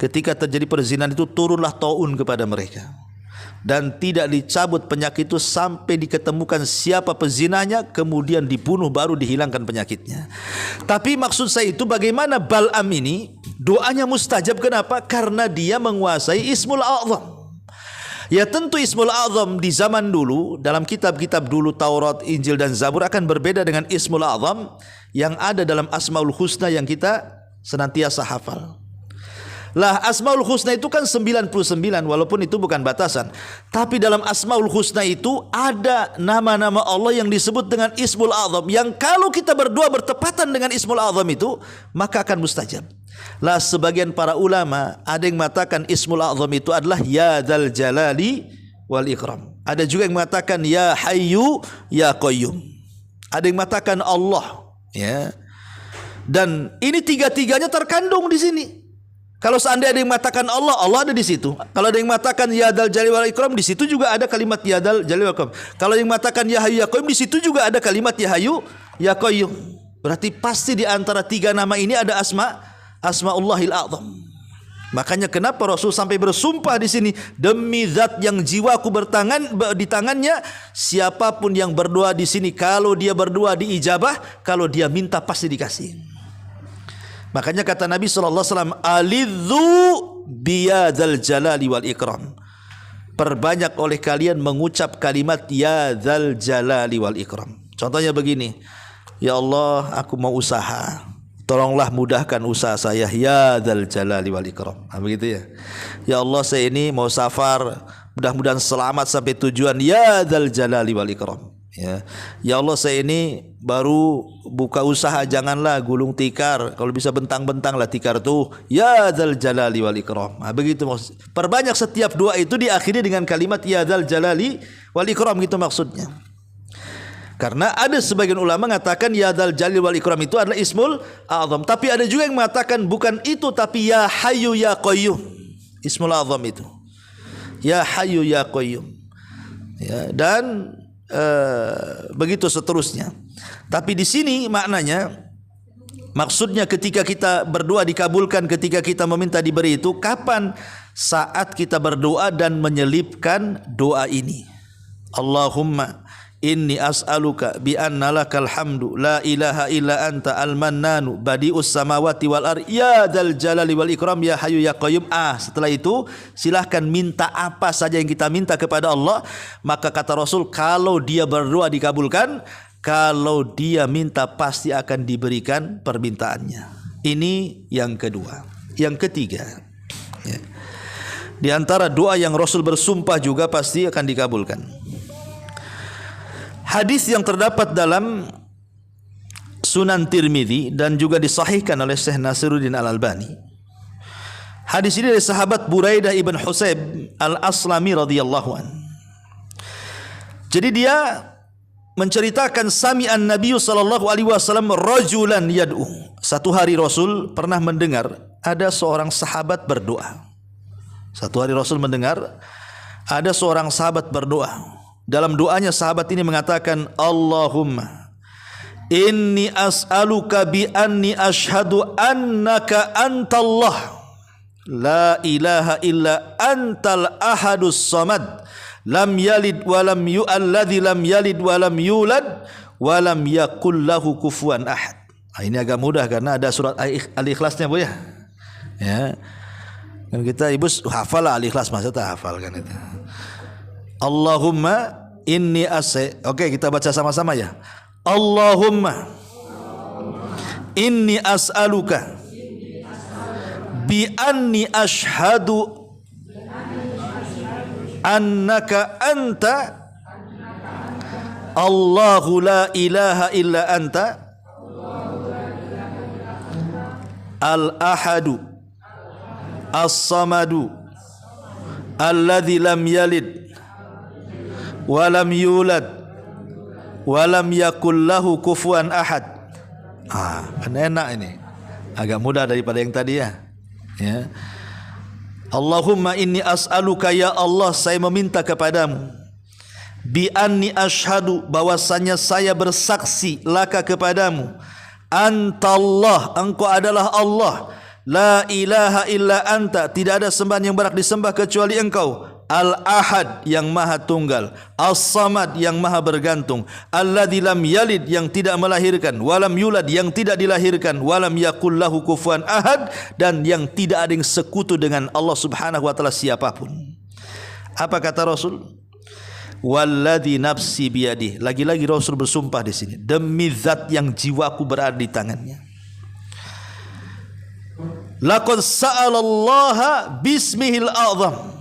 Ketika terjadi perzinahan itu turunlah taun kepada mereka. Dan tidak dicabut penyakit itu sampai diketemukan siapa pezinanya, kemudian dibunuh baru dihilangkan penyakitnya. Tapi maksud saya itu bagaimana Bal'am ini doanya mustajab. Kenapa? Karena dia menguasai Ismul A'zam. Ya tentu Ismul A'zam di zaman dulu, dalam kitab-kitab dulu Taurat, Injil dan Zabur akan berbeda dengan Ismul A'zam yang ada dalam Asmaul Husna yang kita senantiasa hafal. Lah Asmaul Husna itu kan 99, walaupun itu bukan batasan. Tapi dalam Asmaul Husna itu ada nama-nama Allah yang disebut dengan Ismul A'zam, yang kalau kita berdoa bertepatan dengan Ismul A'zam itu maka akan mustajab. Lah sebagian para ulama ada yang mengatakan Ismul A'zam itu adalah Ya Dzal Jalali wal Ikram. Ada juga yang mengatakan Ya Hayyu Ya Qayyum. Ada yang mengatakan Allah, ya. Dan ini tiga-tiganya terkandung di sini. Kalau seandainya ada yang mengatakan Allah, Allah ada di situ. Kalau ada yang mengatakan Ya Dzal Jalali wal Ikram, di situ juga ada kalimat Ya Dzal Jalali wal Ikram. Kalau yang mengatakan Ya Hayyu Ya Qayyum, di situ juga ada kalimat Ya Hayyu Ya Qayyum. Berarti pasti di antara tiga nama ini ada Asma'ullahil A'zam. Makanya kenapa Rasul sampai bersumpah di sini, demi zat yang jiwaku di tangannya, siapapun yang berdoa di sini, kalau dia berdoa diijabah, kalau dia minta pasti dikasih. Makanya kata Nabi SAW, alidhu biyadzal jalali wal ikram. Perbanyak oleh kalian mengucap kalimat Ya Dzal Jalali wal Ikram. Contohnya begini, ya Allah aku mau usaha, tolonglah mudahkan usaha saya, Ya Dzal Jalali wal Ikram. Begitu ya. Ya Allah saya ini mau safar, mudah-mudahan selamat sampai tujuan, Ya Dzal Jalali wal Ikram. Ya Allah saya ini baru buka usaha, janganlah gulung tikar, kalau bisa bentang-bentang lah tikar tuh, Ya Dzal Jalali wal Ikram. Begitu maksud. Perbanyak setiap doa itu diakhiri dengan kalimat Ya Dzal Jalali wal Ikram, gitu maksudnya. Karena ada sebagian ulama mengatakan Ya Dzal Jalali wal Ikram itu adalah Ismul A'zam. Tapi ada juga yang mengatakan bukan itu, tapi Ya Hayyu Ya Qayyum. Ismul A'zam itu Ya Hayyu Ya Qayyum. Ya, dan begitu seterusnya. Tapi di sini maknanya, maksudnya ketika kita berdoa dikabulkan, ketika kita meminta diberi itu kapan? Saat kita berdoa dan menyelipkan doa ini. Allahumma inni as'aluka bi anna lakal hamdu la ilaha illa anta al-mannanu badi'us samawati wal ardh ya dzal jalali wal ikram ya hayyu ya qayyum. Setelah itu silahkan minta apa saja yang kita minta kepada Allah. Maka kata Rasul, kalau dia berdoa dikabulkan, kalau dia minta pasti akan diberikan permintaannya. Ini yang kedua. Yang ketiga, ya, di antara doa yang Rasul bersumpah juga pasti akan dikabulkan. Hadis yang terdapat dalam Sunan Tirmidzi dan juga disahihkan oleh Syekh Nasiruddin Al-Albani. Hadis ini dari sahabat Buraidah ibn Husayb Al-Aslami radhiyallahu an. Jadi dia menceritakan sami'an Nabi sallallahu alaihi wasallam rajulan yad'u. Satu hari Rasul pernah mendengar ada seorang sahabat berdoa. Satu hari Rasul mendengar ada seorang sahabat berdoa. Dalam doanya sahabat ini mengatakan, Allahumma inni as'aluka bi anni ashhadu annaka antallah la ilaha illa antal ahadus samad lam yalid wa lam yu'alladzi lam yalid wa lam yulad wa lam yakul lahu kufuwan ahad. Ini agak mudah karena ada surat Al-Ikhlasnya, Bu ya. Ya. Dan kita ibu hafal Al-Ikhlas, masa tak hafal kan itu. Allahumma inni Oke, kita baca sama-sama ya. Allahumma inni as'aluka bi anni ashhadu annaka anta Allahu la ilaha illa anta al-ahadu as-samadu alladzi lam yalid wa lam yulad wa lam yakul lahu kufuwan ahad. Kan enak ini. Agak mudah daripada yang tadi ya. Ya. Allahumma inni as'aluka ya Allah, saya meminta kepadamu bi anni asyhadu, bahwasanya saya bersaksi laka kepadamu, antallah, engkau adalah Allah, la ilaha illa anta, tidak ada sembahan yang berhak disembah kecuali engkau, al-ahad yang maha tunggal, as-samad yang maha bergantung, alladzi lam yalid yang tidak melahirkan, walam yulad yang tidak dilahirkan, walam yakul lahu kufuwan ahad, dan yang tidak ada yang sekutu dengan Allah Subhanahu wa taala siapapun. Apa kata Rasul? Walladzi nafsi biyadihi. Lagi-lagi Rasul bersumpah di sini, demi zat yang jiwaku berada di tangannya. Laqad sa'alallaha bismihil a'zam.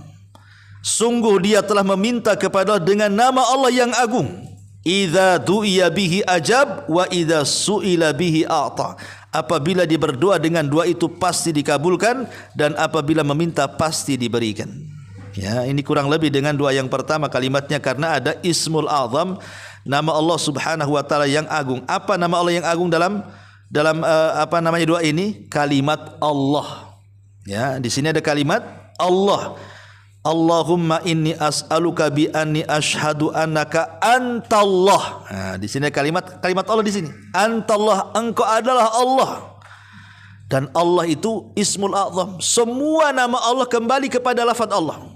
Sungguh dia telah meminta kepada dengan nama Allah yang agung. Idza du'iya bihi ajab wa idza su'ila bihi a'ta. Apabila dia berdoa dengan doa itu pasti dikabulkan, dan apabila meminta pasti diberikan. Ya, ini kurang lebih dengan doa yang pertama kalimatnya, karena ada Ismul Azam, nama Allah Subhanahu wa taala yang agung. Apa nama Allah yang agung dalam apa namanya doa ini? Kalimat Allah. Ya, di sini ada kalimat Allah. Allahumma inni as'aluka bi anni asyhadu annaka antallah. Nah, di sini kalimat Allah di sini. Antallah, engkau adalah Allah. Dan Allah itu Ismul Azam. Semua nama Allah kembali kepada lafaz Allah.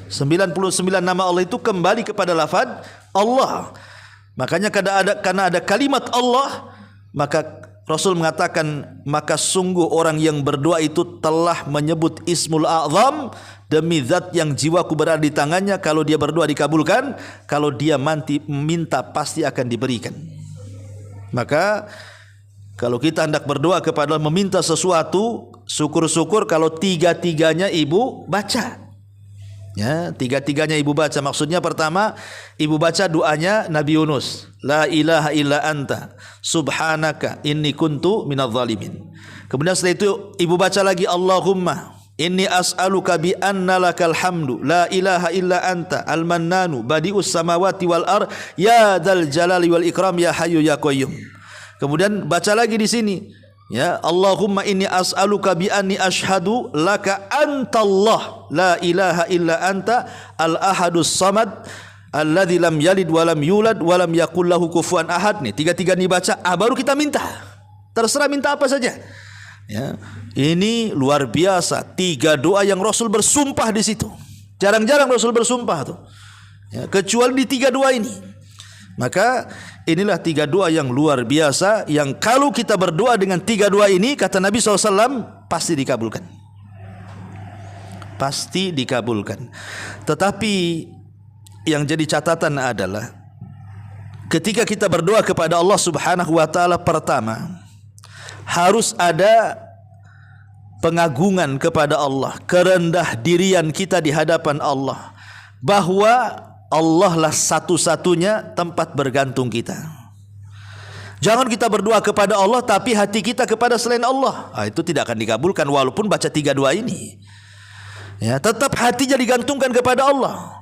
99 nama Allah itu kembali kepada lafaz Allah. Makanya karena ada kalimat Allah, maka Rasul mengatakan, maka sungguh orang yang berdoa itu telah menyebut Ismul A'zam, demi zat yang jiwaku berada di tangannya. Kalau dia berdoa dikabulkan, kalau dia minta pasti akan diberikan. Maka kalau kita hendak berdoa kepada Allah meminta sesuatu, syukur-syukur kalau tiga-tiganya ibu baca. Ya, tiga-tiganya ibu baca. Maksudnya pertama, ibu baca doanya Nabi Yunus, la ilaha illa anta subhanaka inni kuntu minadz zalimin. Kemudian setelah itu ibu baca lagi, Allahumma inni as'aluka bi anna lakal hamdu la ilaha illa anta al-mannanu badi'us samawati wal ard ya dzal jalali wal ikram ya hayyu ya qayyum. Kemudian baca lagi di sini, ya, Allahumma inni as'aluka bi anni asyhadu laka antallah la ilaha illa anta al-ahadus samad alladzi lam yalid wa lam yulad wa lam yakul lahu kufuwan ahad. Nih, tiga-tiga ini baca, baru kita minta. Terserah minta apa saja. Ya, ini luar biasa. 3 doa yang Rasul bersumpah di situ. Jarang-jarang Rasul bersumpah tuh. Ya, kecuali di 3 doa ini. Maka inilah 3 doa yang luar biasa, yang kalau kita berdoa dengan 3 doa ini, kata Nabi SAW, pasti dikabulkan. Pasti dikabulkan. Tetapi yang jadi catatan adalah ketika kita berdoa kepada Allah Subhanahu wa taala, pertama harus ada pengagungan kepada Allah, kerendah dirian kita di hadapan Allah, bahwa Allah lah satu-satunya tempat bergantung kita. Jangan kita berdoa kepada Allah tapi hati kita kepada selain Allah. Itu tidak akan dikabulkan walaupun baca 3 doa ini. Ya, tetap hatinya digantungkan kepada Allah.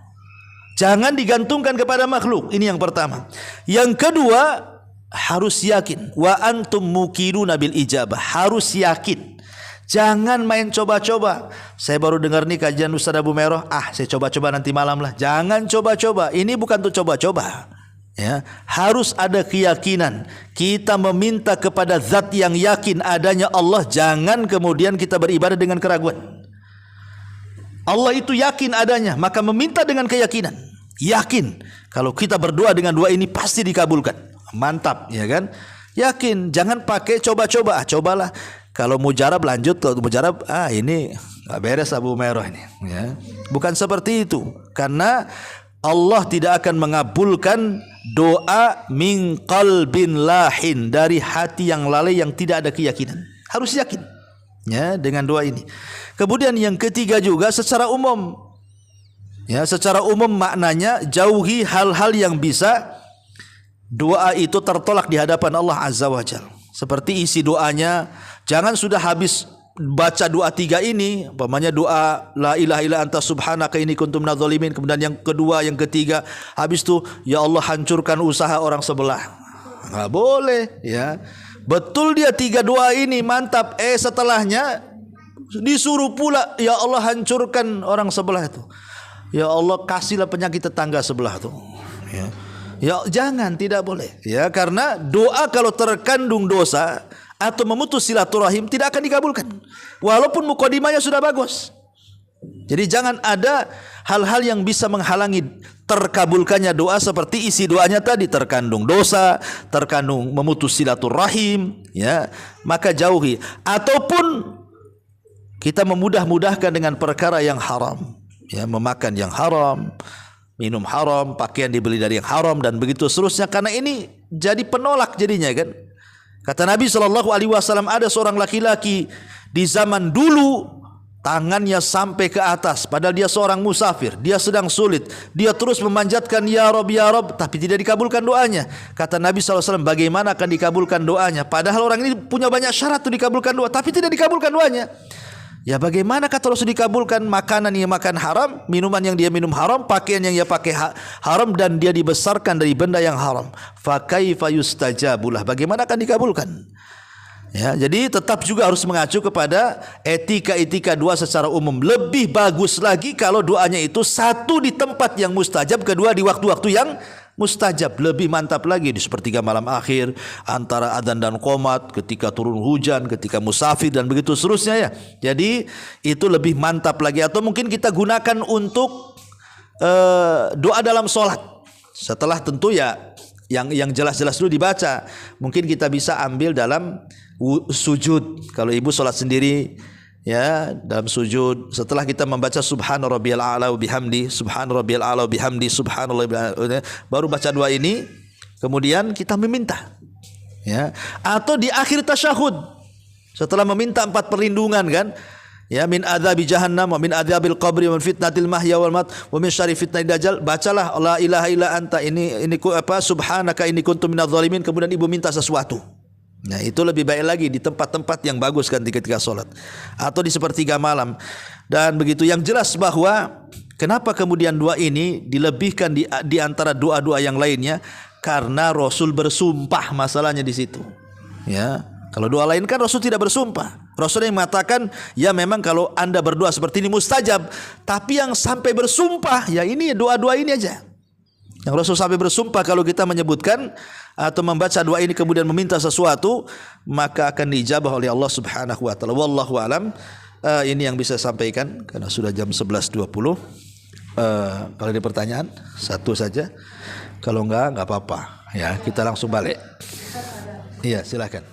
Jangan digantungkan kepada makhluk. Ini yang pertama. Yang kedua, harus yakin. Wa antum muqinuna bil ijabah. Harus yakin. Jangan main coba-coba. Saya baru dengar nih kajian Ustaz Abu Meroh. Saya coba-coba nanti malam lah. Jangan coba-coba. Ini bukan untuk coba-coba. Ya, harus ada keyakinan. Kita meminta kepada zat yang yakin adanya Allah. Jangan kemudian kita beribadah dengan keraguan. Allah itu yakin adanya, maka meminta dengan keyakinan. Yakin kalau kita berdoa dengan doa ini pasti dikabulkan. Mantap, ya kan? Yakin. Jangan pakai coba-coba. Cobalah. Kalau mujarab lanjut, kalau mujarab ini nggak beres Abu Meroh ini, ya. Bukan seperti itu. Karena Allah tidak akan mengabulkan doa min qalbin lahin, dari hati yang lalai yang tidak ada keyakinan. Harus yakin, ya, dengan doa ini. Kemudian yang ketiga juga secara umum, ya, secara umum maknanya jauhi hal-hal yang bisa doa itu tertolak di hadapan Allah Azza wa Jalla. Seperti isi doanya, jangan sudah habis baca doa 3 ini, umpamanya doa la ilaha illa anta subhanaka inni kuntu minadz zalimin, kemudian yang kedua, yang ketiga, habis itu ya Allah hancurkan usaha orang sebelah. Enggak boleh, ya. Betul dia 3 doa ini mantap, setelahnya disuruh pula ya Allah hancurkan orang sebelah itu. Ya Allah kasihlah penyakit tetangga sebelah itu. Ya. Ya jangan, tidak boleh. Ya, karena doa kalau terkandung dosa atau memutus silaturahim tidak akan dikabulkan. Walaupun mukadimahnya sudah bagus. Jadi jangan ada hal-hal yang bisa menghalangi terkabulkannya doa seperti isi doanya tadi, terkandung dosa, terkandung memutus silaturahim, ya, maka jauhi. Ataupun kita memudah-mudahkan dengan perkara yang haram, ya, memakan yang haram, minum haram, pakaian dibeli dari yang haram, dan begitu seterusnya. Karena ini jadi penolak jadinya, kan. Kata Nabi SAW, ada seorang laki-laki di zaman dulu tangannya sampai ke atas, padahal dia seorang musafir, dia sedang sulit, dia terus memanjatkan ya Rob, tapi tidak dikabulkan doanya. Kata Nabi SAW, bagaimana akan dikabulkan doanya? Padahal orang ini punya banyak syarat untuk dikabulkan doa, tapi tidak dikabulkan doanya. Ya bagaimana kata Rasul dikabulkan? Makanan yang makan haram, minuman yang dia minum haram, pakaian yang dia pakai haram, dan dia dibesarkan dari benda yang haram. Fa kaifa yustajabulah, bagaimana akan dikabulkan? Ya, jadi tetap juga harus mengacu kepada etika-etika doa secara umum. Lebih bagus lagi kalau doanya itu satu di tempat yang mustajab, kedua di waktu-waktu yang mustajab. Lebih mantap lagi di sepertiga malam akhir, antara adzan dan qomat, ketika turun hujan, ketika musafir, dan begitu seterusnya, ya. Jadi itu lebih mantap lagi. Atau mungkin kita gunakan untuk doa dalam sholat. Setelah tentu ya yang jelas-jelas dulu dibaca. Mungkin kita bisa ambil dalam sujud. Kalau ibu sholat sendiri, ya, dalam sujud, setelah kita membaca subhana rabbiyal a'la wa bihamdi, subhana rabbiyal a'la wa bihamdi, subhanallah, baru baca doa ini, kemudian kita meminta, ya. Atau di akhir tasyahud, setelah meminta 4 perlindungan, kan, ya, min adzabi jahannam wa min adzabil qabri wa min fitnatil mahya wal mat wa min syarri fitnatil dajjal. Bacalah la ilaha illa anta, ini subhanaka inni kuntu minadz zalimin, kemudian ibu minta sesuatu. Nah, itu lebih baik lagi di tempat-tempat yang bagus, kan, ketika sholat atau di sepertiga malam. Dan begitu, yang jelas bahwa kenapa kemudian doa ini dilebihkan di antara doa-doa yang lainnya, karena Rasul bersumpah, masalahnya di situ, ya. Kalau doa lain kan Rasul tidak bersumpah. Rasul yang mengatakan, ya memang kalau anda berdoa seperti ini mustajab, tapi yang sampai bersumpah, ya ini doa-doa ini aja. Yang Rasul sampai bersumpah kalau kita menyebutkan atau membaca doa ini kemudian meminta sesuatu, maka akan diijabah oleh Allah Subhanahu wa taala. Wallahu alam. Ini yang bisa saya sampaikan karena sudah jam 11.20. Kalau ada pertanyaan, satu saja. Kalau enggak apa-apa. Ya, kita langsung balik. Iya, silakan.